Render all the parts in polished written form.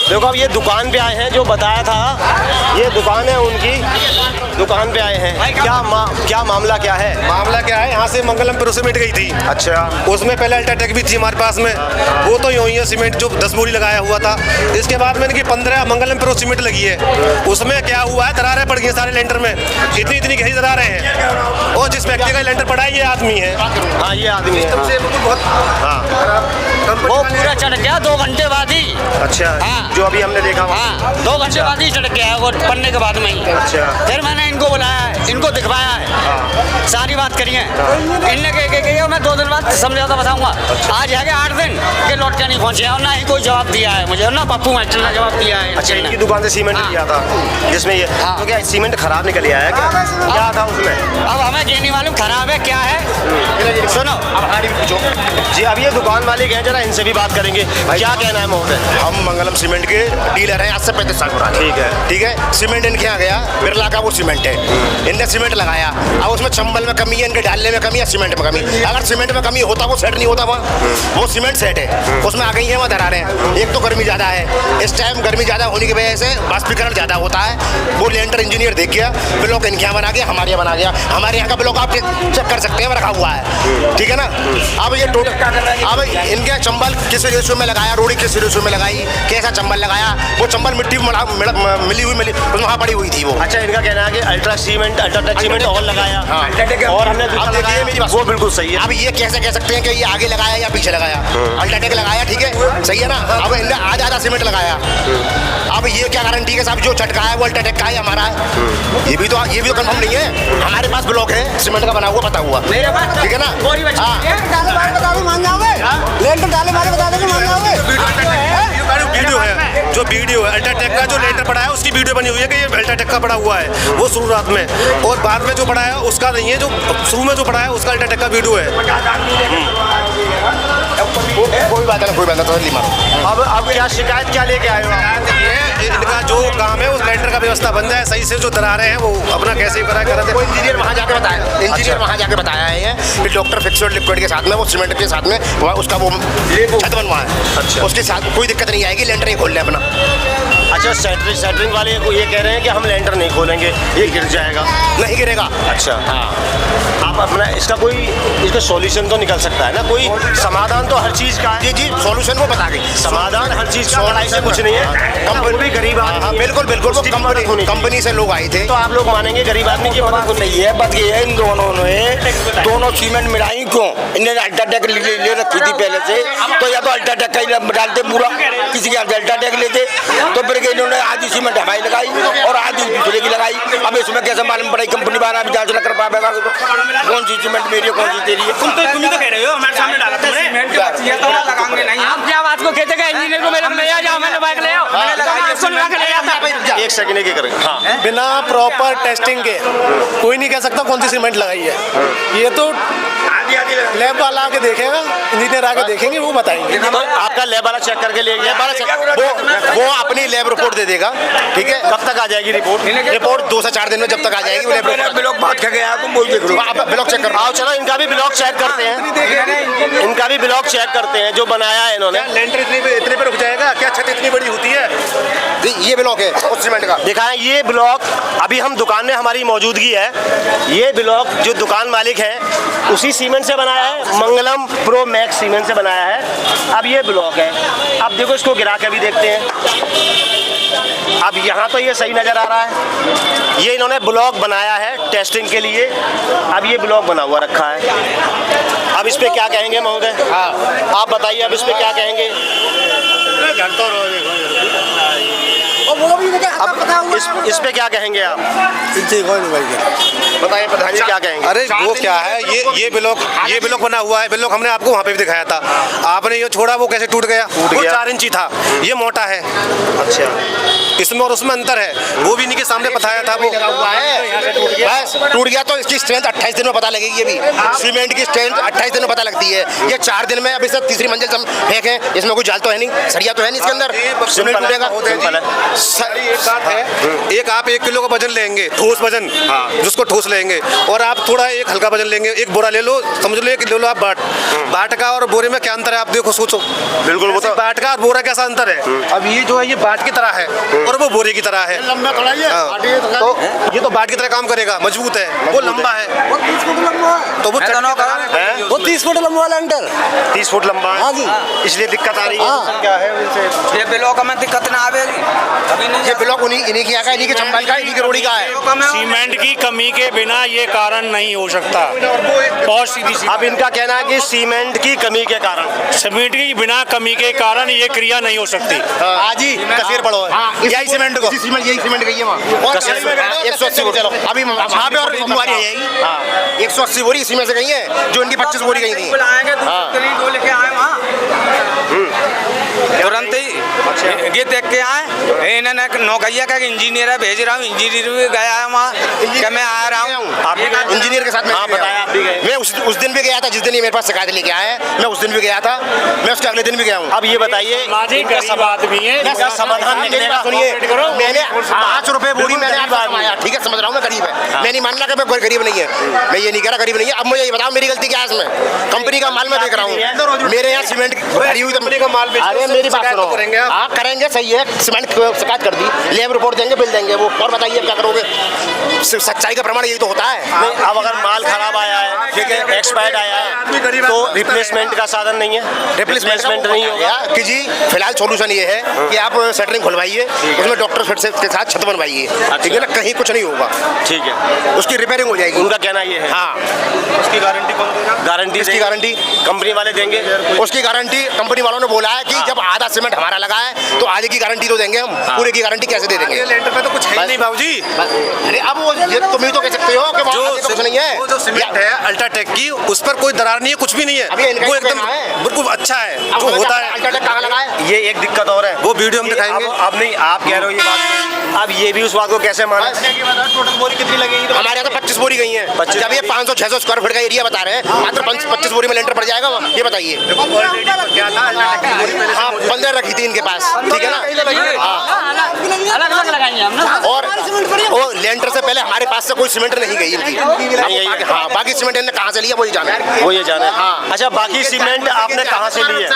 देखो अब ये दुकान पे आए हैं, जो बताया था ये दुकान है उनकी, दुकान पे आए हैं। क्या मामला क्या है? मामला क्या है, यहाँ से मंगलम प्रो सीमेंट गई थी। अच्छा। उसमें पहले अल्ट्राटेक भी थी हमारे पास में, वो तो यूं ही है सीमेंट जो 10 बोरी लगाया हुआ था। इसके बाद मैंने की 15 मंगलम प्रो सीमेंट लगी है। उसमें क्या हुआ है, दरारें पड़ गई सारे लेंटर में, इतनी इतनी गहरी दरारें हैं। और जिस व्यक्ति का लेंटर पड़ा है ये आदमी है। हाँ ये आदमी है। वो पूरा चढ़ गया 2 घंटे बाद ही। अच्छा। हाँ। जो अभी हमने देखा। हाँ 2 घंटे बाद ही चढ़ गया वो पढ़ने के बाद में ही। अच्छा। फिर मैंने इनको बुलाया है, इनको दिखवाया है, सारी बात करी है। इनने कह मैं 2 दिन बाद समझौता बताऊंगा। आज है 8 दिन के लौट के नहीं पहुंचे और ना ही कोई जवाब दिया है मुझे, ना पप्पू मास्टर ने जवाब दिया है। अच्छा, इनकी दुकान से सीमेंट लिया था जिसमें ये तो क्या सीमेंट खराब निकल आया है क्या था उसमें? अब हमें ये नहीं मालूम खराब है क्या है। सुनो जी, अब ये दुकान मालिक हैं, जरा इनसे भी बात करेंगे। क्या कहना है महोदय? हम मंगलम सीमेंट के डीलर हैं आज से 35 साल पुराने। ठीक है। सीमेंट इनके यहाँ गया, बिरला का वो सीमेंट है, इनने सीमेंट लगाया। अब उसमें चंबल में कमी है, इनके डालने में कमी है, सीमेंट में कमी। अगर सीमेंट में कमी होता वो सेट नहीं होता वहाँ, वो सीमेंट सेट है, उसमें आ गई है वहाँ दरारें। एक तो गर्मी ज़्यादा है, इस टाइम गर्मी ज़्यादा होने की वजह से वाष्पीकरण ज़्यादा होता है। वो लेंटर इंजीनियर देख गया, ब्लॉक इनके यहाँ बना गया, हमारे यहाँ बना गया। हमारे यहाँ का ब्लॉक आप चेक कर सकते हैं, रखा हुआ है। ठीक है ना। अब ये टोटल अब इनके चंबल किस रेशो में लगाया, रोड़ी किस रेशो में लगाई, कैसा चंबल लगाया, वो चंबल मिट्टी मिली उसमें वहाँ पड़ी हुई थी वो। अच्छा, इनका कहना है कि अल्ट्राटेक सीमेंट और लगाया। हाँ। और हमने अब देखिए मेरी बात, वो बिल्कुल सही है। अब ये कैसे कह सकते हैं कि ये आगे लगाया या पीछे लगाया? अल्ट्राटेक लगाया, ठीक है, सही है ना। अब इनने आधा सीमेंट लगाया। अब ये क्या गारंटी है साहब जो झटका है वो अल्ट्राटेक का है हमारा है? ये भी तो कंफर्म नहीं है। हमारे पास ब्लॉक है सीमेंट का बना हुआ, पता हुआ, ठीक है ना। वीडियो है, जो वीडियो है अल्ट्राटेक का जो लेंटर पड़ा है उसकी वीडियो बनी हुई है कि ये अल्ट्राटेक का पड़ा हुआ है, वो शुरुआत में। और बाद में जो पड़ा है उसका नहीं है, जो शुरू में जो पड़ा है उसका अल्ट्राटेक का वीडियो है। कोई बात नहीं। अब क्या शिकायत क्या लेके आए हो आप? इनका जो काम है उस लेंटर का व्यवस्था बन जाए सही से, जो दरारें हैं वो अपना कैसे कराए करते वो इंजीनियर वहाँ जाके बताया, इंजीनियर वहाँ जाके बताया है कि डॉक्टर फिक्सड लिक्विड के साथ में वो सीमेंट के साथ में उसका वो छत बनवा है। अच्छा। उसके साथ कोई दिक्कत नहीं आएगी, लेंटर ही खोल लें अपना। अच्छा, सेंटरिंग वाले को ये कह रहे हैं कि हम लेंटर नहीं खोलेंगे, ये गिर जाएगा। नहीं गिरेगा। अच्छा। हाँ, आप अपना इसका सॉल्यूशन तो निकल सकता है ना, कोई समाधान तो हर चीज़ का है। जी सॉल्यूशन वो बता गई, समाधान हर चीज़ का, लड़ाई से कुछ नहीं है। कंपनी भी गरीब आदमी, बिल्कुल वो कंपनी से लोग आए थे, तो आप लोग मानेंगे गरीब आदमी की मदद होनी नहीं है। बात ये है इन दोनों ने दोनों सीमेंट मिलाई क्यों? इन्हें अल्ट्राटेक ले रखी थी पहले से, तो या तो अल्ट्राटेक का ही डालते पूरा, किसी के अल्ट्राटेक लेते, तो फिर इन्होंने आधी सीमेंट हमारी लगाई और आधी दूसरे की लगाई। अब इसमें कैसे मालूम पड़ा कंपनी बाहर अभी जांच कर पाएगा कौन सी सीमेंट मेरी है कौन सी तेरी है? तुम ही तो कह रहे हो हमारे सामने डाला तुमने। लगाएंगे नहीं। आप क्या बात को कहते हैं इंजीनियर को मेरे ले जाओ, मैंने बाइक ले आओ, मैंने लगा इसको लगा के ले जाता। एक सेकंड के करेंगे। हाँ, बिना प्रॉपर टेस्टिंग के कोई नहीं कह सकता कौन सी सीमेंट लगाई है। ये तो लैब वाला आके देखेगा, इंजीनियर आके देखेंगे, वो बताएंगे। तो आपका लैब वाला चेक करके ले वो अपनी लैब रिपोर्ट दे देगा, ठीक है। कब तक आ जाएगी रिपोर्ट 2 से 4 दिन में जब तक आ जाएगी वो ब्लॉक बात कर गया तुम वही देख लो। ब्लॉक चेक करो। आओ चलो, इनका भी ब्लॉक चेक करते हैं, इनका भी ब्लॉक चेक करते हैं जो बनाया है इन्होंने। लेंटर इतने पे रुक जाएगा क्या? छत इतनी बड़ी होती है? ये ब्लॉक है उस सीमेंट का। दिखाएं ये ब्लॉक, अभी हम दुकान में हमारी मौजूदगी है। ये ब्लॉक जो दुकान मालिक है उसी सीमेंट से बनाया है, मंगलम प्रो मैक्स सीमेंट से बनाया है। अब ये ब्लॉक है, अब देखो इसको गिरा के भी देखते हैं। अब यहाँ तो ये सही नज़र आ रहा है, ये इन्होंने ब्लॉक बनाया है टेस्टिंग के लिए। अब ये ब्लॉक बना हुआ रखा है, अब इस पे क्या कहेंगे महोदय? हाँ, आप बताइए अब इस पे क्या कहेंगे? अब इस पे क्या कहेंगे आप? बताइए प्रधान जी क्या कहेंगे? अरे वो क्या है, ये ब्लॉक बना हुआ है। ब्लॉक हमने आपको वहाँ पे भी दिखाया था, आपने ये छोड़ा वो कैसे टूट गया? वो 4 इंची था, ये मोटा है। अच्छा, इसमें और उसमें अंतर है, वो भी इनके सामने बताया था। वो हुआ है बस टूट गया तो इसकी स्ट्रेंथ 28 दिन में पता लगेगी। ये भी सीमेंट की स्ट्रेंथ 28 दिन में पता लगती है। ये 4 दिन में अभी से तीसरी मंजिल हम फेंके, इसमें कोई जाल तो है नहीं, सरिया तो है नहीं इसके अंदर, सीमेंट टूटेगा। एक बात है, एक आप 1 किलो का वजन लेंगे, ठोस वजन, जिसको ठोस लेंगे, और आप थोड़ा एक हल्का वजन लेंगे, एक बोरा ले लो, समझ लो एक ले लो आप बाट का और बोरे में क्या अंतर है आप देखो सोचो। बिल्कुल, वो तो बाट का और बोरा कैसा अंतर है। अब ये जो है ये बाट की तरह है और वो बोरे की तरह है। हाँ, तो ये तो बाट की तरह काम करेगा, मजबूत है, वो लंबा है, तो वो 30 फुट लंबा लेंटर, 30 फुट लंबा है। हाँ जी। इसलिए दिक्कत आ रही है। क्या है उनसे? ये ब्लॉक में दिक्कत ना आवेगी, अभी नहीं ये ब्लॉक इन्हीं की आएगा, इन्हीं के चंबल का, इन्हीं की रोड़ी का है। सीमेंट की कमी के बिना ये कारण नहीं हो सकता। बहुत सीधी सी अब इनका कहना है कि सीमेंट की कमी के कारण, सीमेंट की बिना कमी के कारण ये क्रिया नहीं हो सकती। आज ही कसीर पड़ो है यही सीमेंट को, यही सीमेंट गई है वहाँ 180 बोरी। अभी वहाँ पे और तुम्हारी है यही 180 बोरी इसी में से गई है, जो इनकी 25 बोरी गई थी। वो लेके आए वहाँ तुरंत ही ये देख के आए, इन्होंने नौकैया का इंजीनियर है, भेज रहा हूँ, इंजीनियर भी गया है वहाँ, क्या मैं आ रहा हूँ आप भी इंजीनियर के साथ में बताया आप भी गए। मैं उस दिन भी गया था जिस दिन ये मेरे पास शिकायत लेके आया है, मैं उस दिन भी गया था, मैं उसके अगले दिन भी गया हूँ। अब ये बताइए, इनका आदमी है, इनका समाधान निकलेगा। सुनिए, मैंने 5 रुपए बोरी मैंने आपको कमाया, ठीक है, समझ रहा हूँ मैं गरीब है, मैं नहीं मान रहा कि मैं गरीब नहीं है, मैं ये नहीं कह रहा गरीब नहीं है। अब मुझे ये बताओ मेरी गलती क्या है इसमें? कंपनी का माल मैं देख रहा हूँ, मेरे यहाँ सीमेंट भरी हुई का माल बेचते हो, अरे मेरी बात सुनो, करेंगे आप? हाँ करेंगे, सही है, सीमेंट शिकायत कर दी, लेब रिपोर्ट देंगे, बिल देंगे वो, और बताइए क्या करोगे? सच्चाई का प्रमाण यही तो होता है। नहीं, अब अगर माल खराब आया है, ठीक है, एक्सपायर्ड आया है, तो रिप्लेसमेंट का साधन नहीं है, रिप्लेसमेंट नहीं होगा कि जी फिलहाल सोल्यूशन ये है कि आप शटरिंग खुलवाइए, उसमें डॉक्टर फिट से के साथ छत बनवाइए, ठीक है ना, कहीं कुछ नहीं होगा, ठीक है, उसकी रिपेयरिंग हो जाएगी। उनका कहना ये है। हाँ, उसकी गारंटी कौन देगा? गारंटी इसकी गारंटी कंपनी वाले देंगे। उसकी गारंटी कंपनी वालों ने बोला है कि जब आधा सीमेंट हमारा लगा है तो आधे की गारंटी तो देंगे हम, पूरे की गारंटी कैसे दे देंगे? लेंटर पे तो कुछ है नहीं बाबूजी। अरे अब वो ये तुम ही तो कह सकते हो कि वहाँ आगे तो कुछ नहीं है। वो जो सीमेंट है अल्ट्राटेक की, उस पर कोई दरार नहीं है, कुछ भी नहीं अभी है, इनका वो ही एकदम कहना है। बिल्कुल अच्छा है अब जो होता है। अल्ट्राटेक कहाँ लगा है? ये एक दिक्कत और है, वो वीडियो हम दिखाएंगे। अब नहीं, आप कह रहे हो ये बात, अब ये भी उस बात को कैसे माने? टोटल बोरी कितनी लगेगी? हमारे यहाँ तो 25 बोरी गई हैं। 25 जब ये 500-600 स्क्वायर फीट का एरिया बता रहे हैं, मात्र 25 बोरी में लेंटर पड़ जाएगा, ये बताइए। हाँ, 15 रखी थी इनके पास, ठीक है ना। अलग अलग लगाएंगे हम ना। और लेंटर से पहले हमारे पास से कोई सीमेंट नहीं गई इनकी। हाँ, बाकी सीमेंट इन्होंने कहाँ से लिया वो ही जाना है। वो ये जाने। हाँ। अच्छा, बाकी सीमेंट आपने कहाँ से लिए?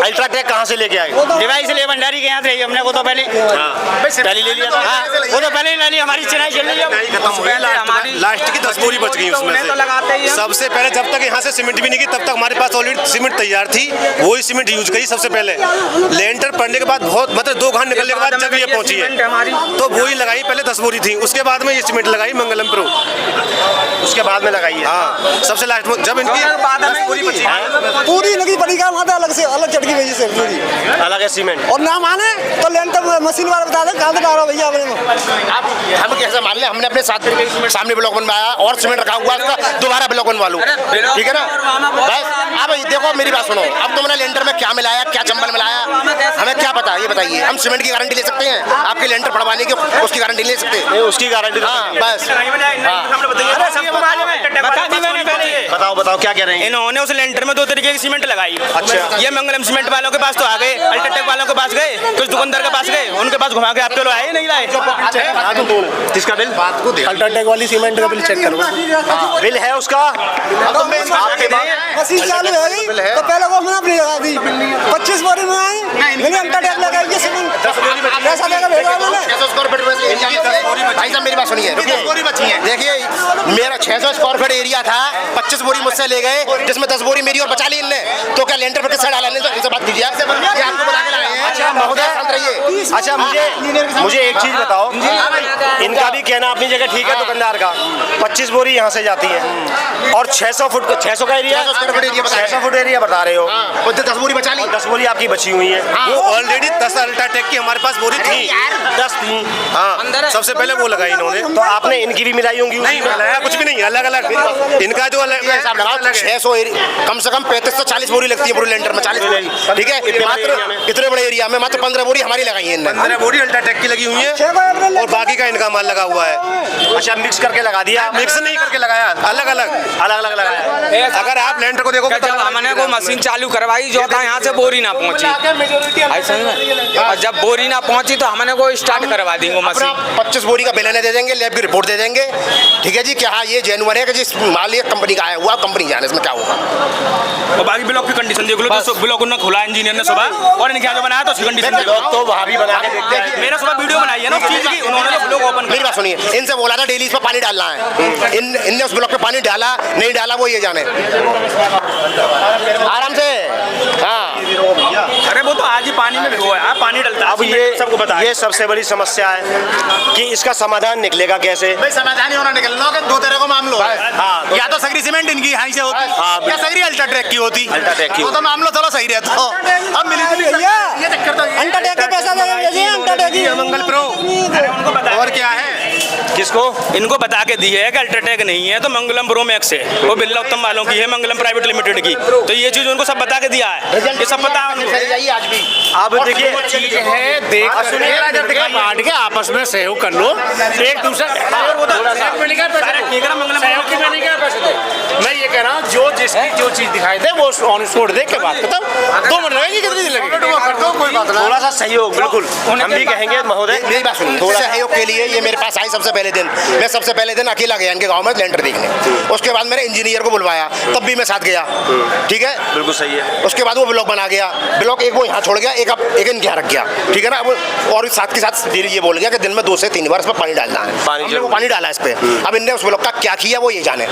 अल्ट्राटेक कहाँ से लेके आए? डिवाइस ले भंडारी के यहाँ से हमने वो तो पहले पहले ले लिया था। हाँ, वो तो पहले ही ले ली, हमारी चिनाई चल रही है खत्म हो गई, लास्ट की 10 बोरी बच गई उसमें तो लगाते ही से। हैं। सबसे पहले जब तक यहाँ से सीमेंट भी नहीं की तब तक हमारे पास ऑलरेडी सीमेंट तैयार थी, वही सीमेंट यूज करी सबसे पहले। लेंटर पड़ने के बाद बहुत मतलब 2 घंटे निकलने के बाद जब ये पहुंची है तो वही लगाई, पहले 10 बोरी थी, उसके बाद में ये सीमेंट लगाई मंगलम प्रो, उसके बाद में लगाई है। हाँ सबसे लास्ट में जब इनकी 10 बोरी बची पूरी लगी पड़ी का माता अलग से अलग चटकी भेजी से पूरी, अलग है सीमेंट। और ना माने तो लेंटर मशीन वाला बता दे कहाँ से डालो भैया अपने में। आप हम कैसे मान ले, हमने अपने साथ सामने ब्लॉक बनवाया और सीमेंट रखा हुआ उसका दोबारा ब्लॉक बनवा लूँ, ठीक है ना। बस अब देखो मेरी बात सुनो, अब तुमने लेंटर में क्या मिलाया, क्या चंबल मिलाया, हमें क्या पता, ये बताइए। हम सीमेंट की गारंटी ले सकते हैं, आपके लेंटर पड़वाने की उसकी गारंटी ले सकते हैं? नहीं, उसकी गारंटी। हाँ बस। बताओ बताओ क्या कह रहे हैं? इन्होंने उस लेंटर में 2 तरीके की सीमेंट लगाई। अच्छा। ये मंगलम सीमेंट वालों के पास तो आ गए, अल्ट्राटेक वालों के पास गए, कुछ दुकानदार के पास गए, उनके पास घुमा के आप तो लोग आए नहीं लाए। किसका बिल? अल्ट्राटेक वाली सीमेंट का बिल चेक करो, बिल है उसका आपके पास? मशीन चालू है तो पहले वो हमने अपनी लगा दी, 25 बोरी में आई मैंने अल्ट्राटेक लगाई है सीमेंट, पैसा देकर भेजा मैंने। 600 स्क्वायर फीट भाई साहब मेरी बात सुनिए, देखिए मेरा 600 स्क्वायर फीट एरिया था, 25 बोरी मुझसे ले गए, जिसमें 10 बोरी मेरी और बचा ली इनने, तो क्या लेंटर पर किससे डाला? तो इनसे बात कीजिए, आपको बुला के लाए हैं। अच्छा महोदय, शांत रहिए। अच्छा मुझे एक चीज बताओ, इनका भी कहना अपनी जगह ठीक है, दुकानदार का 25 बोरी यहाँ से जाती है और 600 फुट 600 का एरिया, 600 फुट एरिया बता रहे हो, 10 बोरी बचा ली, 10 बोरी आपकी बची हुई है। वो ऑलरेडी 10 अल्ट्राटेक की हमारे पास बोरी थी, 10 थी। हाँ सबसे पहले वो लगाई इन्होंने। तो आपने इनकी भी मिलाई होंगी? नहीं लगाया कुछ भी नहीं, अलग अलग इनका जो अलग हिसाब लगाओ, 600 कम से कम 35 से 40 बोरी लगती है पूरे लेंटर में, 40 बोरी, ठीक है। मात्र इतने बड़े एरिया में मात्र 15 बोरी हमारी लगाई है इनने। 15 बोरी अल्ट्राटेक की लगी हुई है और बाकी का इनका माल लगा हुआ है। अच्छा, मिक्स करके लगा दिया? मिक्स नहीं करके लगाया, अलग अलग लगाया। अगर आप लेंटर को देखोगे जब हमने को मशीन चालू करवाई जो था यहाँ से बोरी ना पहुंची, ऐसा नहीं। और जब बोरी ना पहुंची तो हमने को स्टार्ट करवा दी वो मशीन। 25 बोरी का बिल दे देंगे, लैब की रिपोर्ट दे देंगे, ठीक है जी। क्या हाँ ये जेन्युइन है कि जिस माल ये कंपनी का आया हुआ, कंपनी जाने इसमें क्या होगा। और बाकी ब्लॉक की कंडीशन देख लो, तो ब्लॉक उन्होंने खुला इंजीनियर ने सुबह, और इनके जो बनाया तो उसकी कंडीशन देख लो। तो वहाँ भी बना के देखते हैं। मेरा सुबह वीडियो बनाई है ना उस चीज की, उन्होंने ब्लॉक ओपन। मेरी बात सुनिए, इनसे बोला था डेली इस पर पानी डालना है, इनने उस ब्लॉक पे पानी डाला नहीं डाला वो ये जाने। आराम से, हाँ। अरे वो तो आज ही पानी में भिगो है, आप पानी डलता है। अब ये सबको पता है। ये सबसे बड़ी समस्या है कि इसका समाधान निकलेगा कैसे? भाई समाधान ही होना निकलना कि दो तरह को मामलो है। हाँ, या तो सगरी सीमेंट इनकी यहाँ से होती, हाँ, या सगरी अल्ट्राटेक की होती। अल्ट्राटेक की वो तो मामला थोड़ा सही रहता। अब मिली जुली ये चक्कर तो अल्ट्राटेक के पैसा दे अल्ट्राटेक की मंगल प्रो उनको बता और क्या है। किसको? इनको बता के दी है कि अल्ट्राटेक नहीं है तो मंगलम प्रो मैक्स है, वो बिरला उत्तम वालों की है, मंगलम प्राइवेट लिमिटेड की। तो ये चीज उनको सब बता के दिया है, ये सब पता है उनको। आज भी अब देखिए चीज है, देख बांट के आपस में सहयोग कर लो, एक दूसरे सहयोग की मैं नहीं कह रहा पैसे दो। मैं ये कह रहा हूँ जो जिसकी जो चीज दिखाई दे वो ऑन स्पॉट देख के बात खत्म। 2 मिनट लगेंगे, कितनी दिन लगेगी? थोड़ा सा सहयोग, बिल्कुल हम भी कहेंगे महोदय। मेरी बात सुनिए, थोड़ा सहयोग के लिए ये मेरे पास आई सबसे पहले दिन। मैं सबसे पहले दिन अकेला गया इनके गांव में लेंटर देखने, उसके बाद मैंने इंजीनियर को बुलवाया, तब भी मैं साथ गया, ठीक है, बिल्कुल सही है। उसके बाद वो ब्लॉक बना गया, ब्लॉक एक वो यहाँ छोड़ गया, एक इनके यहाँ रख गया, ठीक है ना। अब और साथ के साथ ये बोल गया कि दिन में 2 से 3 बार इस पर पानी डालना है। हमने वो पानी डाला इस पे। अब इनने उस ब्लॉक का क्या किया वो ये जाने।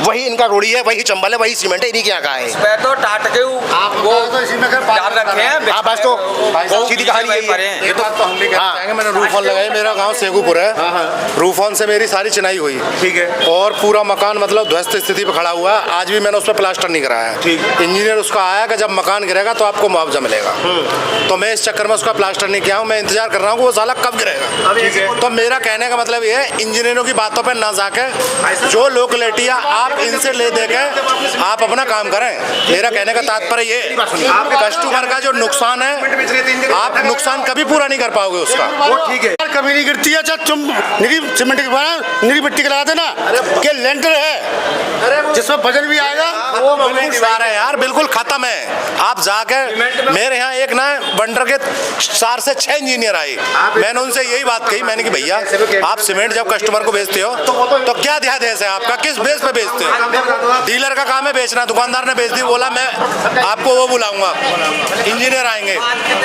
वही इनका रोड़ी है, वही चंबल है, वही सीमेंट है, इन्हीं के यहाँ का है। तो टाट के वो डाल रखे हैं। हाँ बस तो सीधी कहानी यही है। ये तो बात तो हम भी कहना चाहेंगे। मैंने रूफ ऑन लगाई, मेरा गांव सेगुपुर है, रूफ ऑन से मेरी सारी चिनाई हुई, ठीक है, और पूरा मकान मतलब ध्वस्त स्थिति पे खड़ा हुआ है। आज भी मैंने उस पर प्लास्टर नहीं कराया है, ठीक। इंजीनियर उसका आया कि जब मकान गिरेगा तो आपको मुआवजा मिलेगा, तो मैं इस चक्कर में उसका प्लास्टर नहीं किया हूँ। मैं इंतजार कर रहा हूँ कि वो साला कब गिरेगा, ठीक है। तो मेरा कहने का मतलब ये है, इंजीनियरों की बातों पर ना जाके जो लोकलिटी आप इनसे ले दे के आप अपना काम करें। मेरा कहने का तात्पर्य ये, कस्टमर का जो नुकसान है आप नुकसान कभी पूरा नहीं कर पाओगे उसका, वो ठीक है। कभी नहीं गिरती है, अच्छा तुम निरी सीमेंट की निरी मिट्टी का लगा देना कि लेंटर है जिसमें वजन भी आएगा वो बिल्कुल सारा है यार, बिल्कुल खत्म है। आप जाके मेरे यहाँ एक ना बंडर के 4 से 6 इंजीनियर आए, मैंने उनसे यही बात कही, मैंने कि भैया आप सीमेंट जब कस्टमर को बेचते हो तो क्या ध्यादेश है आपका, किस बेस पे बेचते हो? डीलर का काम है बेचना, दुकानदार ने बेच दी, बोला मैं आपको वो बुलाऊंगा, इंजीनियर आएंगे।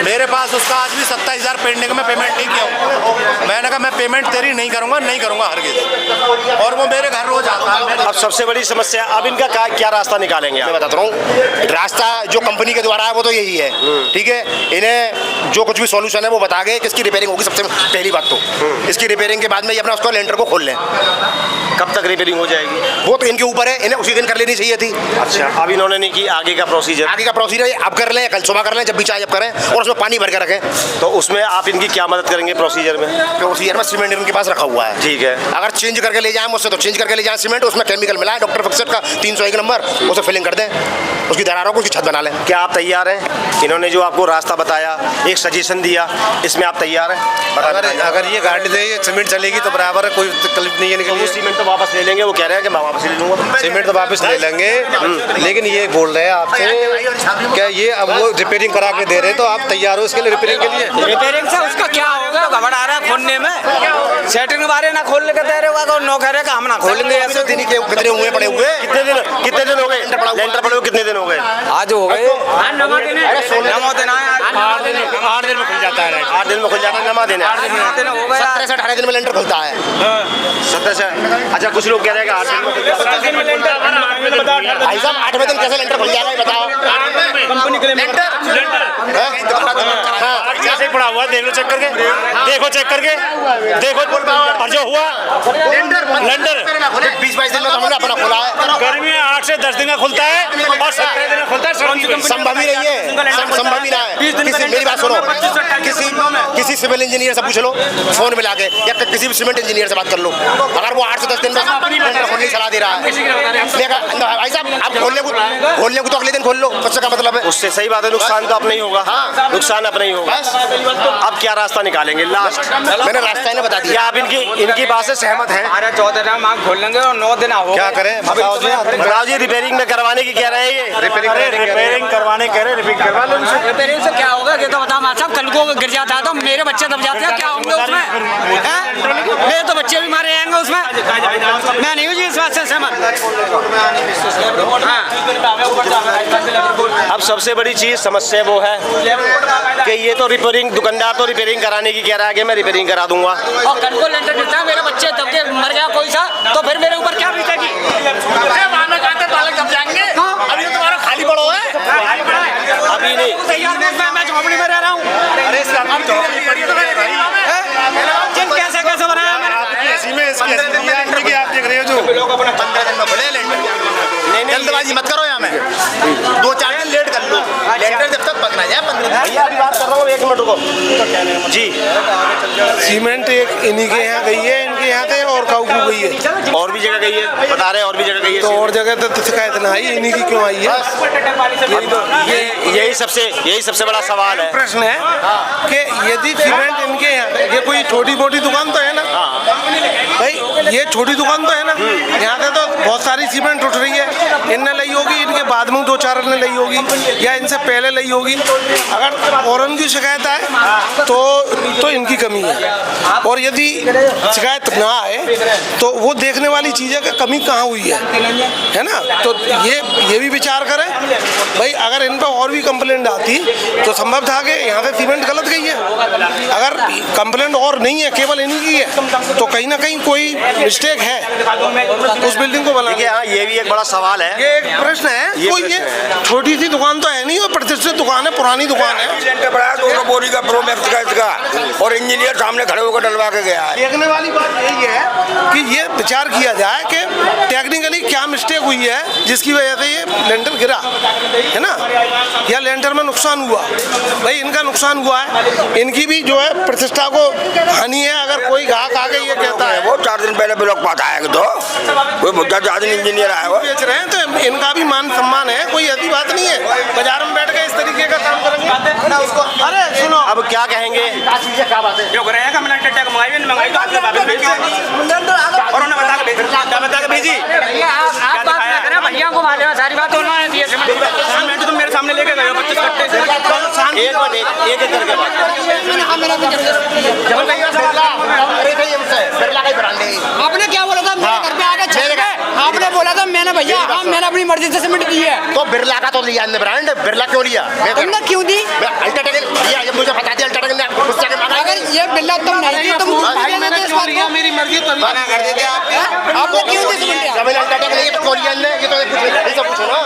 मेरे पास उसका आज भी 27,000 पेंडिंग में पेमेंट नहीं किया हूं। मैंने कहा मैं पेमेंट तेरी नहीं करूंगा हरगिज, और वो मेरे घर रोज आता है। अब सबसे बड़ी समस्या, अब इनका क्या रास्ता निकालेंगे? मैं बताता हूँ, रास्ता जो कंपनी के द्वारा है वो तो यही है, ठीक है। इन्हें जो कुछ भी सॉल्यूशन है वो बता गए, किसकी रिपेयरिंग होगी सबसे पहली बात तो। इसकी रिपेयरिंग के बाद में ये अपना उसको लेंटर को खोल लें। कब तक रिपेयरिंग हो जाएगी? वो तो इनके ऊपर है, इन्हें उसी दिन कर लेनी चाहिए थी। अच्छा, अब इन्होंने नहीं की, आगे का प्रोसीजर अब कर लें, कल सुबह कर लें, जब भी चाहे जब करें, और उसमें पानी भर के रखें। तो उसमें आप इनकी क्या मदद करेंगे प्रोसीजर में? प्रोसीजर में सीमेंट इनके पास रखा हुआ है, ठीक है। अगर चेंज करके ले जाएं मुझसे तो चेंज करके ले जाएं सीमेंट, उसमें केमिकल मिला है डॉक्टर फिक्सर का 301 नंबर, उसे फिलिंग कर दें, उसकी दरारों को उसकी छत बना लें। क्या आप तैयार हैं? इन्होंने जो आपको रास्ता बताया, एक सजेशन दिया, इसमें आप तैयार हैं? अगर ये गाड़ी दे ये सीमेंट चलेगी तो बराबर है, कोई तकलीफ नहीं है। तो वो सीमेंट तो वापस ले लेंगे, वो कह रहे हैं कि मैं वापस ले लूँगा। सीमेंट तो वापस ले लेंगे, लेकिन ये बोल रहे हैं आपसे क्या ये अब वो रिपेयरिंग करा के दे रहे, तो आप तैयार हो इसके लिए रिपेयरिंग के लिए? रिपेयरिंग से उसका क्या होगा, घबरा रहा है खोलने में, सेटिंग बारे ना खोलने के दे रहे होगा, नौ कह रहे हम ना खोलेंगे ऐसे। कितने हुए पड़े हुए, कितने दिन हो गए लेंटर पड़े हुए? कितने दिन हो गए? आज हो गए 9 दिन, 8 दिन में खुल जाता है। 8 दिन में खुल जाता है, नमा देने 8 दिन हो गया, 17 से 18 दिन में लेंटर खुलता है। 17 से, अच्छा कुछ लोग कह रहे हैं कि 8 दिन में खुल जाता है। भाई साहब 8वें दिन कैसे लेंटर खुल जाएगा ये बताओ। कंपनी के लिए ऐसे ही पड़ा हुआ है, देख लो चेक करके, देखो जो हुआ लेंटर 20-22 दिन में तो हमने अपना खोला है। गर्मी में 8 से 10 दिन का खुलता है और 17 दिन का खुलता है। संभव ही नहीं है, संभव ही ना है। मेरी बात सुनो, किसी सिविल इंजीनियर से पूछ लो फोन मिला के, या किसी भी सीमेंट इंजीनियर से बात कर लो, अगर वो 8 से 10 दिन में खोलने की सलाह दे रहा है। भाई साहब आप खोलने को तो अगले दिन खोल लो, उससे क्या मतलब है? उससे सही बात है, नुकसान तो अपना ही होगा। हाँ। नुकसान अपना ही होगा। अब क्या रास्ता निकालेंगे लास्ट? मैंने रास्ता इन्हें बता दिया। आप इनकी बात से सहमत हैं? 14 दिन हम खोल लेंगे और 9 दिन हो क्या करें बताओ जी, रिपेयरिंग में करवाने की कह रहे हैं ये? रिपेयरिंग करवाने कह रहे, रिपेयरिंग करवा लो उनसे। रिपेयरिंग से क्या होगा ये तो बताओ मां साहब, कल को गिर जाता है तो मेरे बच्चे दब जाते हैं, क्या होंगे उसमें? हैं? मेरे तो बच्चे भी मारे जाएंगे उसमें। मैं नहीं हूँ जी इस बात से सहमत। अब सबसे बड़ी चीज समस्या वो है कि ये तो रिपेयरिंग, दुकानदार तो रिपेयरिंग कराने की कह रहा है कि मैं रिपेयरिंग करा दूंगा, और कल को लेंटर गिरता है, मेरे बच्चे दब के मर गया कोई सा, तो फिर मेरे ऊपर क्या बीतेगी? अभी तो तुम्हारा खाली पड़ो है। अभी नहीं। मैं झोपड़ी में रह रहा हूँ। कैसे कैसे बनाया मैंने? आप देख रहे हो जो 15 दिन में खुले लेंटर। जल्दबाजी मत करो यहाँ में, 2-4 दिन लेट कर लो, लेंटर जब तक पकना जाए 15 दिन। भैया अभी बात कर रहा हूँ, 1 मिनट रुको जी। सीमेंट एक इन्हीं के यहाँ गई है, इनके यहाँ थे और काऊ को गई है, और भी जगह गई है, बता रहे हैं और भी जगह गई है। तो और जगह तो शिकायत ना आई, इन्हीं की क्यों आई है? यही सबसे बड़ा सवाल है। प्रश्न है कि यदि सीमेंट इनके यहाँ, ये कोई छोटी मोटी दुकान तो है ना भाई, ये छोटी दुकान तो है ना, यहाँ से तो बहुत सारी सीमेंट उठ रही है, इनने ली होगी, इनके बाद में 2-4 ने ली होगी, या इनसे पहले ली होगी। अगर और उनकी शिकायत आए तो इनकी कमी है, और यदि शिकायत ना आए तो वो देखने वाली चीज़ है कि कमी कहाँ हुई है ना? तो ये भी विचार करें भाई, अगर इन पर और भी कंप्लेंट आती तो संभव था कि यहाँ से सीमेंट गलत गई है। अगर कंप्लेंट और नहीं है, केवल इन्हीं की है, तो कहीं ना कहीं कोई मिस्टेक है उस बिल्डिंग को बनाने। हाँ, ये भी एक बड़ा सवाल है, ये एक प्रश्न है। ये छोटी सी दुकान तो है नहीं, और प्रतिष्ठित दुकान है, पुरानी दुकान है। बड़ा 200 बोरी का प्रो मैक्स का इसका, और इंजीनियर सामने खड़े होकर डलवा के गया है। देखने वाली बात यही है कि ये विचार किया जाए कि टेक्निकली क्या मिस्टेक हुई है जिसकी वजह से ये लेंटर गिरा, है ना, या लेंटर में नुकसान हुआ। भाई इनका नुकसान हुआ है, इनकी भी जो है प्रतिष्ठा को हानि है। अगर कोई ग्राहक आके ये कहता है, वो 4 दिन पहले ब्लॉक पाता है तो कोई मुद्दा 4 दिन इंजीनियर आया हुआ बेच रहे हैं, तो इनका भी मान सम्मान है, कोई ऐसी बात नहीं है। बाजार में बैठ के इस तरीके का काम करेंगे ना उसको। अरे सुनो, अब क्या कहेंगे? जो कह रहे हैं कि हमने अल्ट्राटेक मंगाई तो आपने वापस भेज दी और उन्होंने बता के भेजी। आप बात ना करें, भैया को मालूम है सारी बात, उन्होंने दी है सीमेंट तुम मेरे सामने लेके गए हो 25 कट्टे। एक करके आपने क्या बोला था? मेरे घर पे आके छेड़ आपने बोला था, मैंने भैया हाँ मैंने अपनी मर्जी से सीमेंट दी है। तो बिरला का तो लिया हमने ब्रांड, बिरला क्यों लिया? तुमने क्यों दी? अल्ट्राटेक लिया, ये मुझे बता दिया अल्ट्राटेक ने मुझसे आगे मांगा। अगर ये बिल्ला तुम नहीं दी तुम भाई मैंने क्यों लिया, मेरी मर्जी तो मना कर देते आप। आपको क्यों दी सीमेंट? जब मैंने अल्ट्राटेक लिया तो क्यों लिया हमने? ये तो पूछो ना।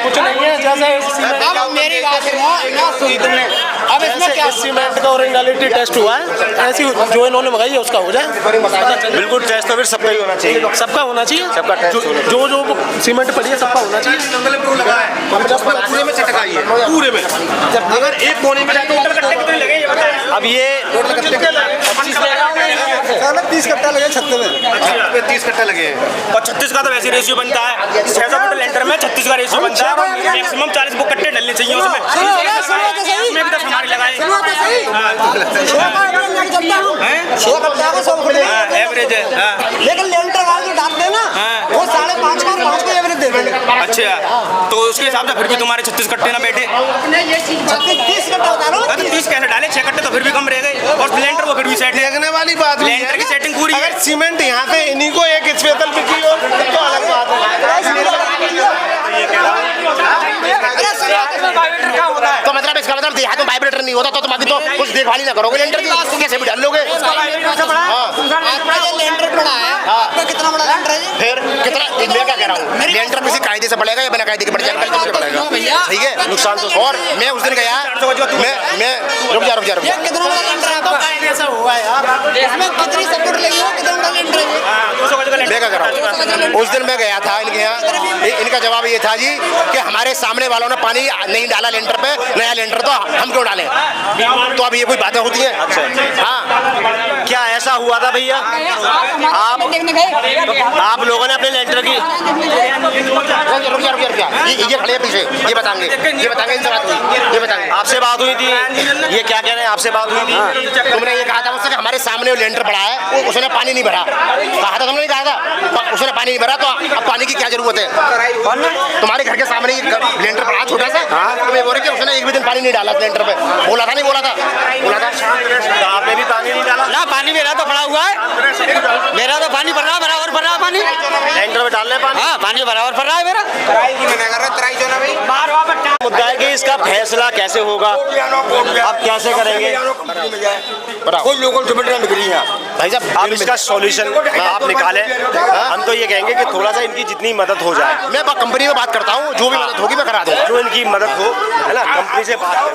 कुछ नहीं है। जैसे अब मेरी बात सुनो ना, सुन तुमने अब इसमें क्या सीमेंट का ओरिजिनलिटी टेस्ट हुआ है, ऐसी जो इन्होंने मंगाई है उसका हो जाए। बिल्कुल टेस्ट तो फिर सबका ही होना चाहिए, सबका होना चाहिए, सबका टेस्ट जो सीमेंट पड़ी है सबका होना चाहिए। पूरे में चटकाई है, पूरे में। अगर एक कोने में जाए तो उधर कट्टे कितने लगे ये बताएं। अब ये 30 कट्टा लगे छत्ते में। 30 कट्टे लगे हैं। और 36 का तो वैसे रेशियो बनता है, 600 फुट लेंटर में 36 का रेशियो बनता है, मैक्सिमम 40 वो कट्टे डलने चाहिए उसमें। उसमें भी 10 हमारे लगाए एवरेज है। लेकिन लेंटर वाले जो डालते हैं ना वो 5.5 का 5 का एवरेज दे देंगे। अच्छा, तो उसके हिसाब से फिर भी तुम्हारे 36 कट्टे ना बैठे। 30 कट्टा होता है तो 30 कैसे डाले, 6 कट्टे तो फिर भी कम रह गए, और लेंटर वो फिर भी सेट है। देखने वाली बात भी लेंटर है की ना, सेटिंग पूरी है। अगर सीमेंट यहाँ से इन्हीं को एक स्पेशल बिकी हो तो अलग बात है। अरे सुनो, इसमें वाइब्रेटर क्या होता है? तो मतलब इसका मतलब देहात में वाइब्रेटर नहीं होता तो तुम्हारी तो कुछ देखभाल ही ना करोगे लेंटर की, कैसे भी डाल लोगे? लेंटर पड़ा है, आपका कितना बड़ा लेंटर है? फिर कितना मैं क्या कह रहा हूँ, लेंटर किसी कायदे से पड़ेगा या बिना कायदे के पड़ जाएगा? मुझे पड़ेगा, ठीक है, नुकसान तो। और मैं उस दिन गया, मैं रुक जा कितना बड़ा लेंटर है आपका? ऐसा हुआ यार, इसमें कितनी सपोर्ट लगी हो, कितना बड़ा लेंटर है? मैं क्या कर रहा हूँ, उस दिन मैं गया था इनके यहाँ, इनका जवाब ये था जी कि हमारे सामने वालों ने पानी नहीं डाला लेंटर पे, नया लेंटर तो हम क्यों डालें? तो अब ये कोई बातें होती हैं? हाँ, क्या ऐसा हुआ था भैया? आप लोगों ने अपने लेंटर की रुक जा, ये खड़े हैं पीछे, ये बताएंगे इनसे बात हुई, ये बताएंगे। आपसे बात हुई थी, ये क्या कह रहे हैं? आपसे बात हुई थी, तुमने ये कहा था मुझसे कि हमारे सामने वो लेंटर पड़ा है, उसने पानी नहीं भरा, कहा था तुमने? नहीं कहा था, उसने पानी नहीं भरा, तो अब पानी की क्या जरूरत है? तुम्हारे घर के सामने लेंटर पड़ा छोटा सा, तुम ये बोल रहे कि उसने एक भी दिन पानी नहीं डाला लेंटर पे, बोला था नहीं बोला था? तो आपने भी पानी नहीं डाला ना? पानी मेरा तो पड़ा हुआ है, मेरा तो पानी भर रहा है, बराबर भर रहा है पानी लेंटर में डालने पानी? हाँ, पानी बराबर भर रहा है मेरा। मुद्दा है कि इसका फैसला कैसे होगा, आप कैसे करेंगे? कोई लोकल सीमेंट ना निकली है भाई साहब, आप इसका सॉल्यूशन आप निकालें। हम तो ये कहेंगे कि थोड़ा सा इनकी जितनी मदद हो जाए, मैं कंपनी में बात करता हूँ, जो भी मदद होगी मैं करा दूँ, जो इनकी मदद हो, है ना, कंपनी से बात करें।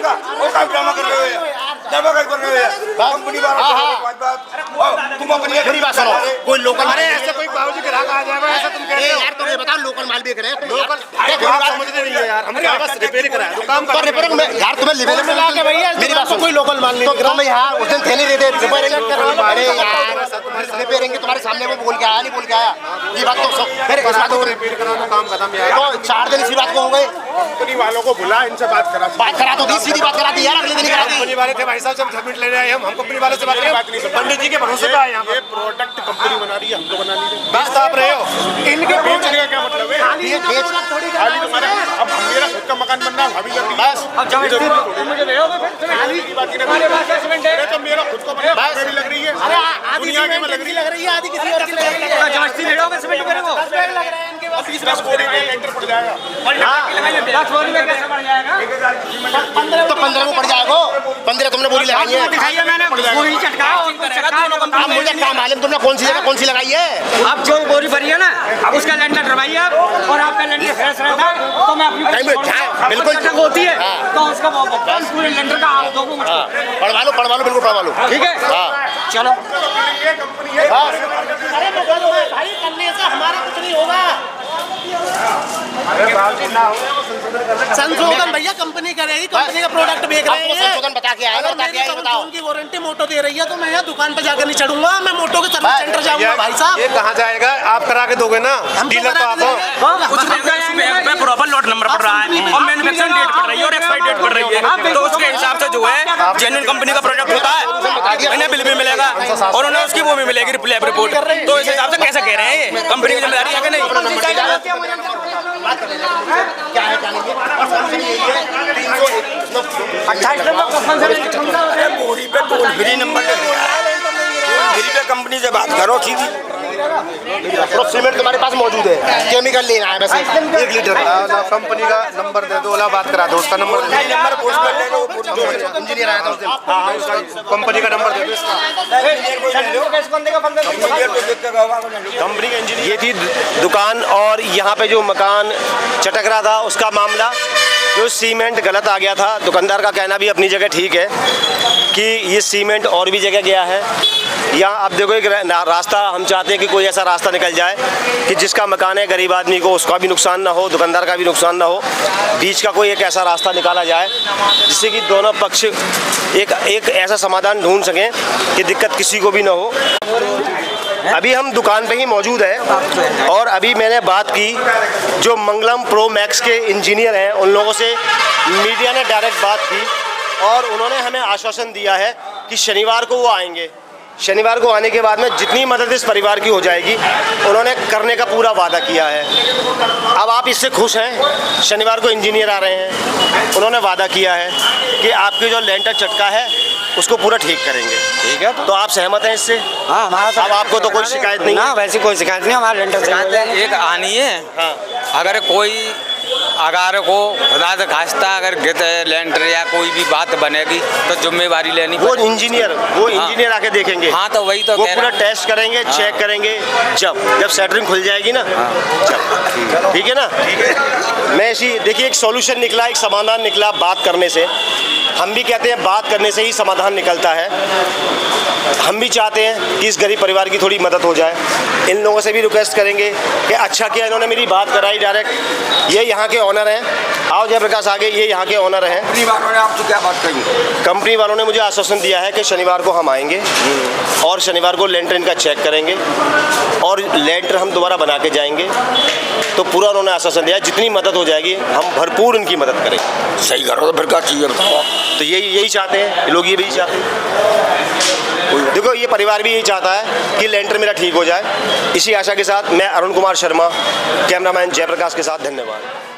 मेरी बात सुनो, कोई लोकल माल ऐसे कोई बाबूजी ग्राहक आ जाएगा, ऐसा तुम कह रहे हो? यार, तुम ये बताओ लोकल माल बेच रहे हैं, लोकल समझते नहीं है यार, हमने बस रिपेयर कराया तो काम पर रिपेयरिंग में यार तुम्हें लिबेल में ला के भैया मेरी बात सुनो, कोई लोकल माल नहीं, तो तुम यहाँ उस दिन थे नहीं रहते रिपेयरिंग? अरे यार, रिपेयरिंग तुम्हारे सामने वो बोल के आया, नहीं बोल के आया, ये बात तो फिर इस बात को रिपेयर कराना काम खत्म यार। तो 4 दिन इसी बात को हो गए, कंपनी वालों को बुला, इनसे बात करा तो दी, सीधी बात करा दी यार, अगले दिन करा दी। कंपनी वाले थे भाई साहब, जब सबमिट लेने आए हम कंपनी वाले से बात नहीं, पंडित जी के भरोसे पे आए। ये प्रोडक्ट कंपनी बना रही है, हम तो बना नहीं रहे। बस आप रहे हो, इनके बेचने का क्या मतलब है? ये बेच खाली तुम्हारे, अब मेरा खुद का मकान बनना है, भाभी करनी है। बस अब जब मुझे ले आओगे फिर तो मेरा खुद को बनना है, भी लग रही है, दुनिया के में लग रही है, आधी किसी और की लग रही है। जबरदस्ती ले लोगे सीमेंट मेरे को? 10 बोरी में लेंटर पड़ जाएगा। 10 बोरी में कैसे बढ़ जाएगा? तो 15 में पड़ जाएगा, 15 तुमने बोरी लगाई है। दिखाइए, मैंने बोरी चटका अब मुझे क्या मालूम तुमने कौन सी जगह कौन सी लगाई है? अब जो बोरी भरी है ना, उसका लेंटर डरवाइए आप, और आपका लेंटर फ्रेश रहता है तो मैं अपनी बिल्कुल चटक होती है तो उसका पूरे लेंटर का आप दोगे मुझको। पढ़वा लो बिल्कुल पढ़वा लो, ठीक है, चलो। भाई करने से हमारा कुछ नहीं होगा। संशोधन भैया कंपनी करेगी, कंपनी का प्रोडक्ट बेच रहे हैं। संशोधन बता के आए, बताओ। उनकी वारंटी मोटो दे रही है, तो मैं यहाँ दुकान पे जाकर नहीं चढ़ूंगा, मैं मोटो के सर्विस सेंटर जाऊंगा भाई साहब। ये कहाँ जाएगा? आप करा के दोगे ना, डीलर तो आप हो। पे प्रॉपर लॉट नंबर पड़ रहा है और मैन्युफैक्चरिंग डेट पड़ रही है और एक्सपायरी डेट पड़ रही है, तो उसके हिसाब से जो है जेन्युइन कंपनी का प्रोडक्ट होता है, इन्हें बिल भी मिलेगा और उन्हें उसकी वो भी मिलेगी लैब रिपोर्ट। तो इस हिसाब से कैसे कह रहे हैं, ये कंपनी की जिम्मेदारी है कि नहीं? क्या है जानेंगे? बोरी पे टोल फ्री नंबर फ्री पे कंपनी से बात करो, ठीक है? तो सीमेंट तुम्हारे पास मौजूद है, केमिकल लेना है बस 1 लीटर। कंपनी का नंबर दे दो, बात करा दो, उसका नंबर दे दो, इंजीनियर आया था उस दिन, कंपनी का नंबर दे दो इसका। कंपनी का इंजीनियर। ये थी दुकान और यहाँ पे जो मकान चटक रहा था उसका मामला, जो सीमेंट गलत आ गया था। दुकानदार का कहना भी अपनी जगह ठीक है कि ये सीमेंट और भी जगह गया है। यहाँ आप देखो एक रास्ता, हम चाहते हैं कि कोई ऐसा रास्ता निकल जाए कि जिसका मकान है गरीब आदमी को उसका भी नुकसान ना हो, दुकानदार का भी नुकसान ना हो। बीच का कोई एक ऐसा रास्ता निकाला जाए जिससे कि दोनों पक्ष एक ऐसा समाधान ढूंढ सकें कि दिक्कत किसी को भी ना हो। अभी हम दुकान पे ही मौजूद हैं और अभी मैंने बात की जो मंगलम प्रो मैक्स के इंजीनियर हैं उन लोगों से, मीडिया ने डायरेक्ट बात की और उन्होंने हमें आश्वासन दिया है कि शनिवार को वो आएंगे। शनिवार को आने के बाद में जितनी मदद इस परिवार की हो जाएगी उन्होंने करने का पूरा वादा किया है। अब आप इससे खुश हैं? शनिवार को इंजीनियर आ रहे हैं, उन्होंने वादा किया है कि आपकी जो लेंटर चटका है उसको पूरा ठीक करेंगे। ठीक है, तो आप सहमत हैं इससे? हाँ, हमारा अब आपको तो कोई शिकायत नहीं ना, वैसी कोई शिकायत नहीं, हमारा लेंटर एक आनी है। हाँ। अगर कोई अगर को खुदा से खास्ता अगर गिरते लेंटर या कोई भी बात बनेगी तो जिम्मेवारी लेनी वो पड़ेगी। इंजीनियर आके देखेंगे। हाँ तो वही तो वो कह पूरा रहा हूँ। टेस्ट करेंगे, चेक करेंगे, जब सेटरिंग खुल जाएगी ना, जब ठीक है ना। मैं इसी देखिए एक सॉल्यूशन निकला, एक समाधान निकला बात करने से। हम भी कहते हैं बात करने से ही समाधान निकलता है। हम भी चाहते हैं कि इस गरीब परिवार की थोड़ी मदद हो जाए। इन लोगों से भी रिक्वेस्ट करेंगे कि अच्छा किया इन्होंने मेरी बात कराई डायरेक्ट। ये यहाँ के ऑनर हैं, आओ जयप्रकाश आगे, ये यहाँ के ऑनर हैं। कंपनी वालों ने आपसे क्या बात कही? कंपनी वालों ने मुझे आश्वासन दिया है कि शनिवार को हम आएंगे और शनिवार को लेंटर इनका चेक करेंगे और लेंटर हम दोबारा बना के जाएंगे। तो पूरा उन्होंने आश्वासन दिया है, जितनी मदद हो जाएगी हम भरपूर इनकी मदद करेंगे। सही करो तो फिर क्या चाहिए बताओ। तो यही चाहते हैं लोग, ये भी चाहते हैं। देखो ये परिवार भी यही चाहता है कि लेंटर मेरा ठीक हो जाए। इसी आशा के साथ मैं अरुण कुमार शर्मा, कैमरामैन जयप्रकाश के साथ, धन्यवाद।